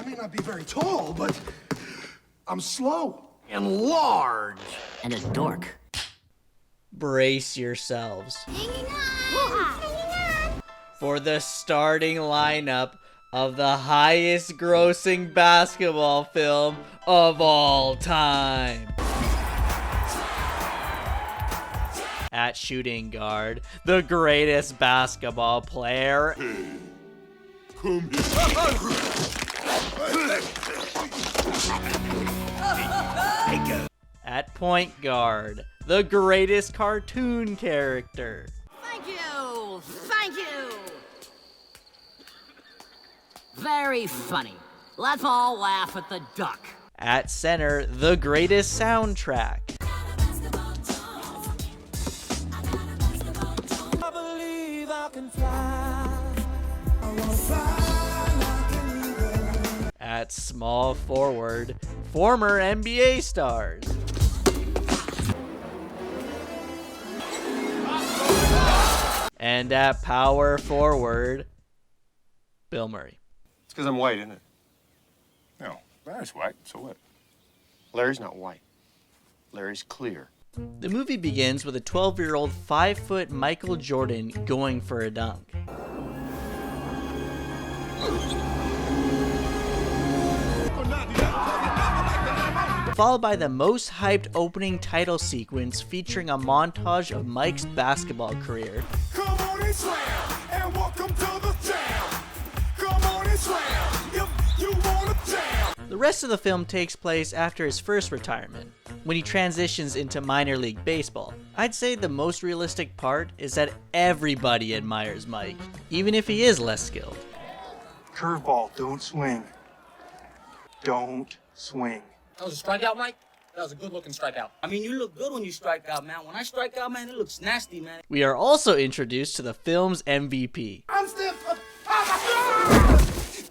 I may not be very tall, but I'm slow. And large. And a dork. Brace yourselves Hanging on! for the starting lineup of the highest grossing basketball film of all time. At shooting guard, the greatest basketball player. Come here. At point guard, the greatest cartoon character. Thank you! Thank you! Very funny. Let's all laugh at the duck. At center, the greatest soundtrack. I believe I can fly. At small forward, former NBA stars. And at power forward, Bill Murray. It's because I'm white, isn't it? No, Larry's white, so what? Larry's not white. Larry's clear. The movie begins with a 12-year-old 5-foot Michael Jordan going for a dunk. Followed by the most hyped opening title sequence featuring a montage of Mike's basketball career. Come on and slam, and welcome to the jam. Come on and slam, if you wanna jam. The rest of the film takes place after his first retirement, when he transitions into minor league baseball. I'd say the most realistic part is that everybody admires Mike, even if he is less skilled. Curveball, don't swing. Don't swing. That was a strikeout, Mike? That was a good-looking strikeout. I mean, you look good when you strike out, man. When I strike out, man, it looks nasty, man. We are also introduced to the film's MVP. I'm stiff.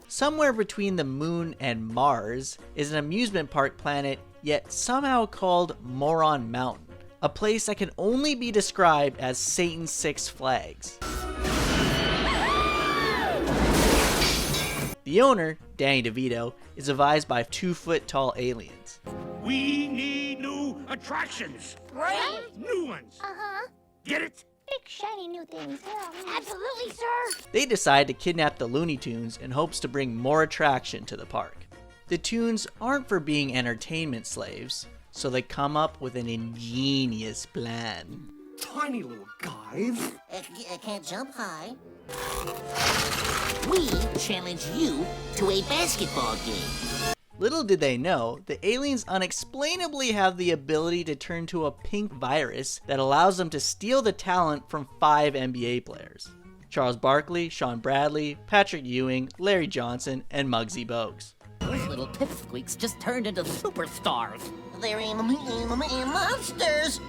Somewhere between the moon and Mars is an amusement park planet, yet somehow called Moron Mountain, a place that can only be described as Satan's Six Flags. The owner, Danny DeVito, is advised by 2-foot-tall aliens. We need new attractions. Right? New ones. Uh-huh. Get it? Big shiny new things. Yeah. Absolutely, sir. They decide to kidnap the Looney Tunes in hopes to bring more attraction to the park. The Tunes aren't for being entertainment slaves, so they come up with an ingenious plan. Tiny little guys. I can't jump high. We challenge you to a basketball game. Little did they know, the aliens unexplainably have the ability to turn to a pink virus that allows them to steal the talent from 5 NBA players. Charles Barkley, Sean Bradley, Patrick Ewing, Larry Johnson, and Muggsy Bogues. Those little pipsqueaks just turned into superstars. They're monsters.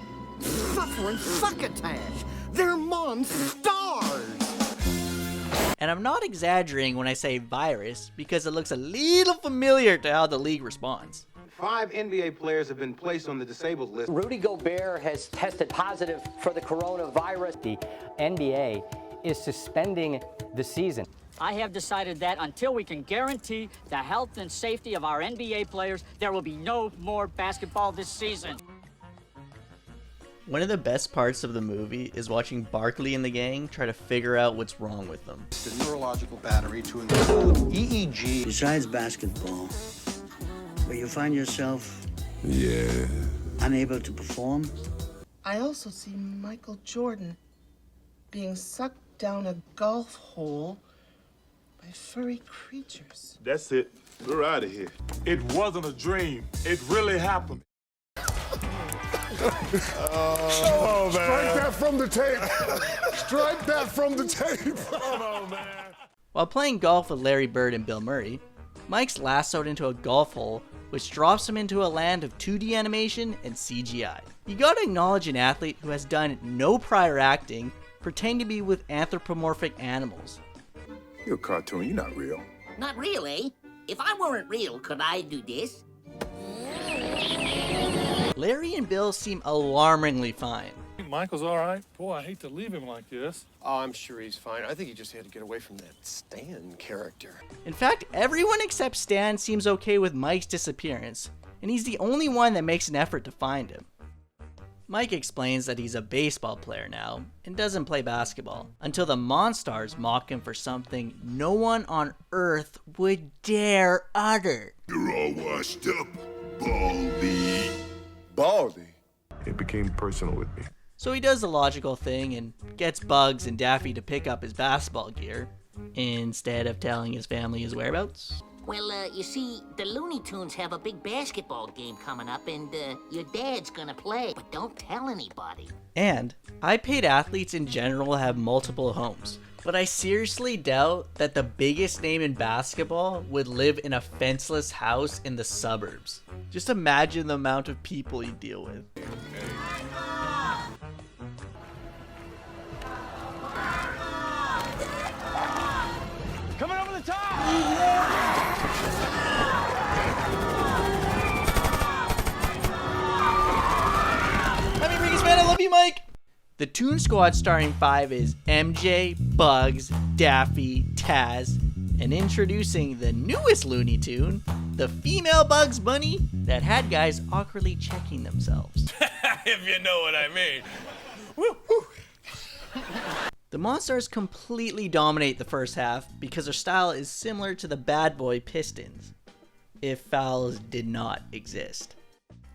Suffering succotash. They're Monstars. And I'm not exaggerating when I say virus, because it looks a little familiar to how the league responds. 5 NBA players have been placed on the disabled list. Rudy Gobert has tested positive for the coronavirus. The NBA is suspending the season. I have decided that until we can guarantee the health and safety of our NBA players, there will be no more basketball this season. One of the best parts of the movie is watching Barkley and the gang try to figure out what's wrong with them. It's a neurological battery to include EEG. Besides basketball, where you find yourself Yeah. unable to perform. I also see Michael Jordan being sucked down a golf hole by furry creatures. That's it. We're out of here. It wasn't a dream. It really happened. Oh, man. Strike that from the tape. Strike that from the tape. Come on, man. While playing golf with Larry Bird and Bill Murray, Mike's lassoed into a golf hole, which drops him into a land of 2D animation and CGI. You gotta acknowledge an athlete who has done no prior acting pretend to be with anthropomorphic animals. You're a cartoon. You're not real. Not really. If I weren't real, could I do this? Larry and Bill seem alarmingly fine. Michael's all right. Boy, I hate to leave him like this. Oh, I'm sure he's fine. I think he just had to get away from that Stan character. In fact, everyone except Stan seems okay with Mike's disappearance, and he's the only one that makes an effort to find him. Mike explains that he's a baseball player now, and doesn't play basketball, until the Monstars mock him for something no one on Earth would dare utter. You're all washed up, Baldy. Baldy? It became personal with me. So he does the logical thing and gets Bugs and Daffy to pick up his basketball gear, instead of telling his family his whereabouts. Well, you see, the Looney Tunes have a big basketball game coming up, and your dad's gonna play, but don't tell anybody. And high-paid athletes in general have multiple homes, but I seriously doubt that the biggest name in basketball would live in a fenceless house in the suburbs. Just imagine the amount of people you deal with. Coming over the top! Let me bring his man, I love you, Mike! The Toon Squad starting 5 is MJ, Bugs, Daffy, Taz, and introducing the newest Looney Tune, the female Bugs Bunny that had guys awkwardly checking themselves. If you know what I mean. The Monstars completely dominate the first half because their style is similar to the Bad Boy Pistons, if fouls did not exist.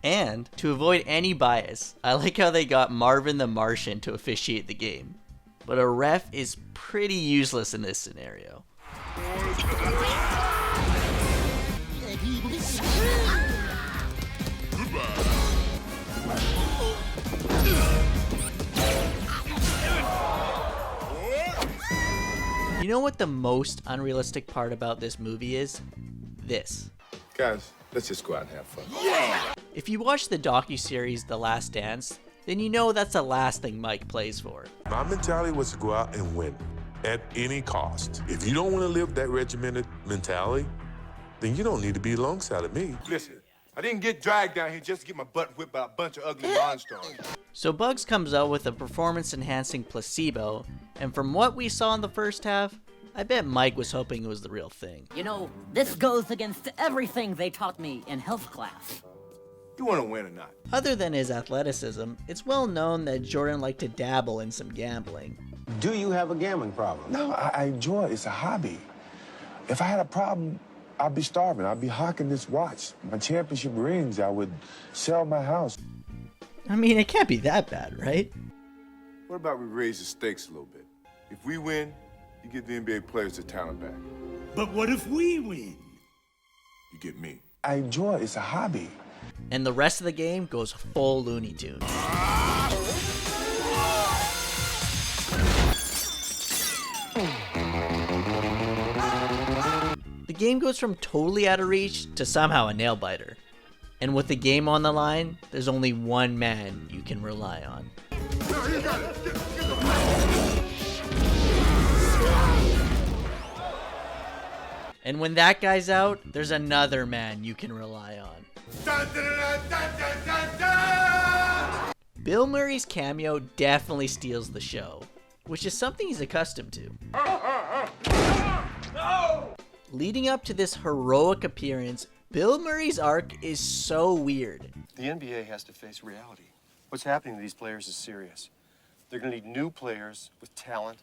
And to avoid any bias, I like how they got Marvin the Martian to officiate the game, but a ref is pretty useless in this scenario. You know what the most unrealistic part about this movie is? This. Guys, let's just go out and have fun. If you watch the docuseries The Last Dance, then you know that's the last thing Mike plays for. My mentality was to go out and win at any cost. If you don't want to live that regimented mentality, then you don't need to be alongside of me. Listen, I didn't get dragged down here just to get my butt whipped by a bunch of ugly monsters. So Bugs comes out with a performance-enhancing placebo, and from what we saw in the first half, I bet Mike was hoping it was the real thing. You know, this goes against everything they taught me in health class. You want to win or not? Other than his athleticism, it's well known that Jordan liked to dabble in some gambling. Do you have a gambling problem? No, I enjoy it. It's a hobby. If I had a problem, I'd be starving. I'd be hawking this watch. My championship rings, I would sell my house. I mean, it can't be that bad, right? What about we raise the stakes a little bit? If we win, you give the NBA players their talent back. But what if we win? You get me. I enjoy it. It's a hobby. And the rest of the game goes full Looney Tunes. The game goes from totally out of reach to somehow a nail-biter. And with the game on the line, there's only one man you can rely on. And when that guy's out, there's another man you can rely on. Bill Murray's cameo definitely steals the show, which is something he's accustomed to. Leading up to this heroic appearance, Bill Murray's arc is so weird. The NBA has to face reality. What's happening to these players is serious. They're going to need new players with talent,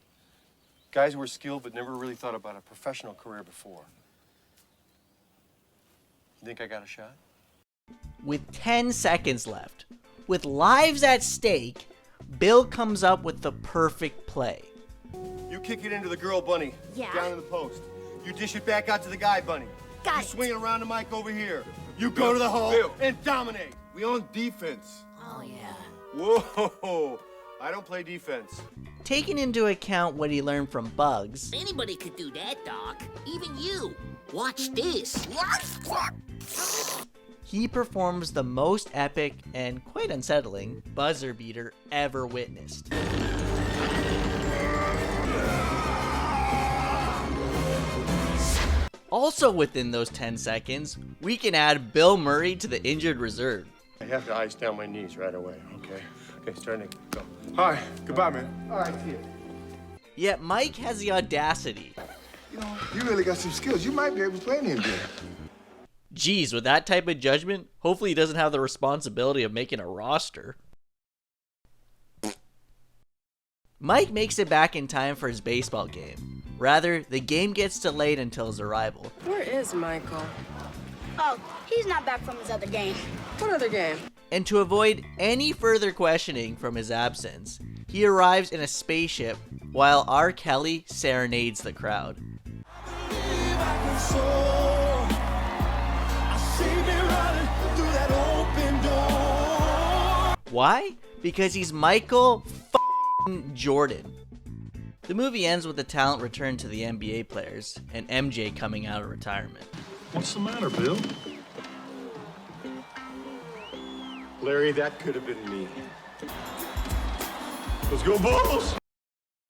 guys who are skilled but never really thought about a professional career before. You think I got a shot? With 10 seconds left, with lives at stake, Bill comes up with the perfect play. You kick it into the girl bunny, down in the post. You dish it back out to the guy bunny. Got you it. swing it around the mic over here. You go to the hole and dominate. We on defense. Oh, yeah. Whoa, I don't play defense. Taking into account what he learned from Bugs, Anybody could do that, Doc. Even you. Watch this. he performs the most epic and quite unsettling buzzer beater ever witnessed. Also within those 10 seconds, we can add Bill Murray to the injured reserve. I have to ice down my knees right away, okay? Okay, starting to go. All right, goodbye, man. All right, see you. Yet Mike has the audacity. You know, you really got some skills. You might be able to play in the NBA. Geez, with that type of judgment, hopefully he doesn't have the responsibility of making a roster. Mike makes it back in time for his baseball game. Rather, the game gets delayed until his arrival. Where is Michael? Oh, he's not back from his other game. What other game? And to avoid any further questioning from his absence, he arrives in a spaceship while R. Kelly serenades the crowd. Why? Because he's Michael Jordan. The movie ends with the talent return to the NBA players and MJ coming out of retirement. What's the matter, Bill? Larry, that could have been me. Let's go, Bulls!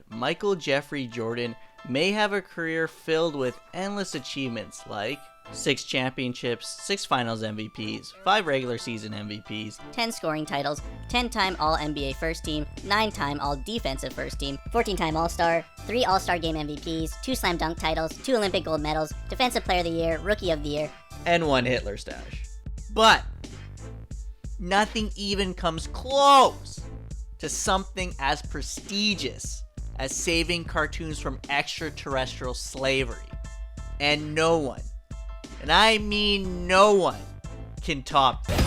Michael Jeffrey Jordan may have a career filled with endless achievements like 6 championships, 6 finals MVPs, 5 regular season MVPs, 10 scoring titles, 10-time All-NBA First Team, 9-time All-Defensive First Team, 14-time All-Star, 3 All-Star Game MVPs, 2 Slam Dunk titles, 2 Olympic gold medals, Defensive Player of the Year, Rookie of the Year, and 1 Hitler stash. But nothing even comes close to something as prestigious as saving cartoons from extraterrestrial slavery. And no one, and I mean no one, can top that.